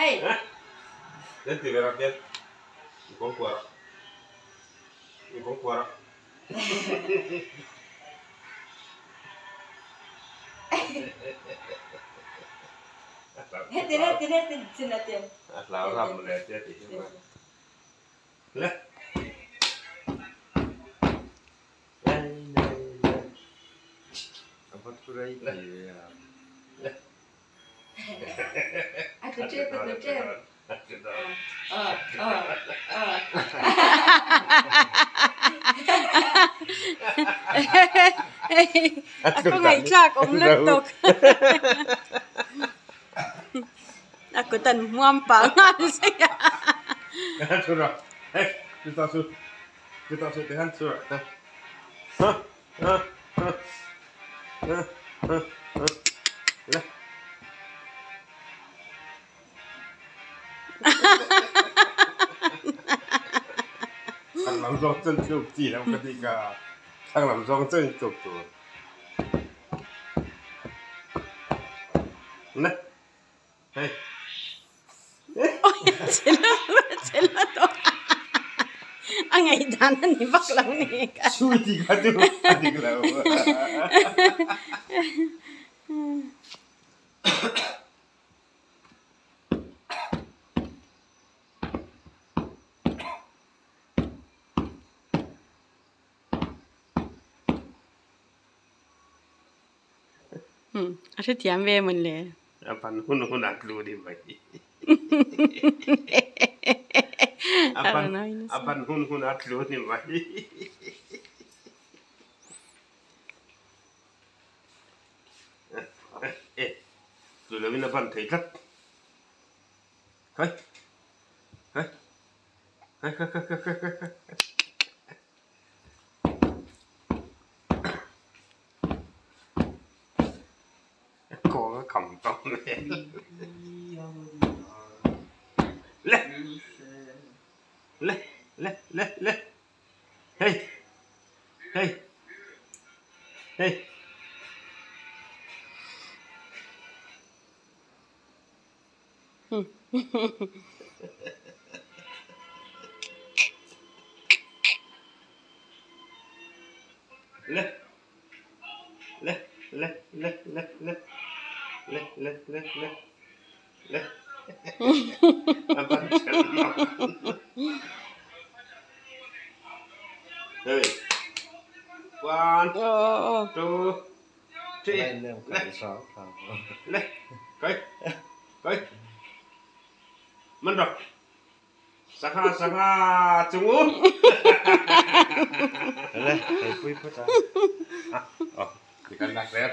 Hey. Nanti beraknya. Ikon kuara. Ikon kuara. Hati sinatian. Asal orang melihat dia di sini. Lah. Apa sudah ini? Lah. Aku cep. Aku ngajak om letuk. Aku tan muampangan saya. Sudah. Kita Tuhan sudah. Lah. Thằng làm rong chân chụp chỉ làm cái gì cả. Thằng làm rong chân chụp rồi. Này. Hey. Oh, sila to. Ang aidanan ni baklang ni ka. Suti ka tu. Adik lah. Aku tiam we mun le. Apan hun aklu di bai. Apan hun aklu di bai. Rồi là bên apan thấy rất. Hey. Có cái cổng tông này. Lê. Hey. Lê. Apan channel. Hey. 1, 2, 3. Lê. Cái. Mình rồi. Saka tunggu. Lê, pui ta. Ikan nakler.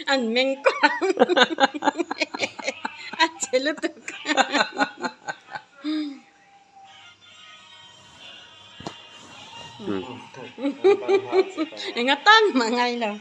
Ang mengkong. Acelutuk. Ingatan mangai lang.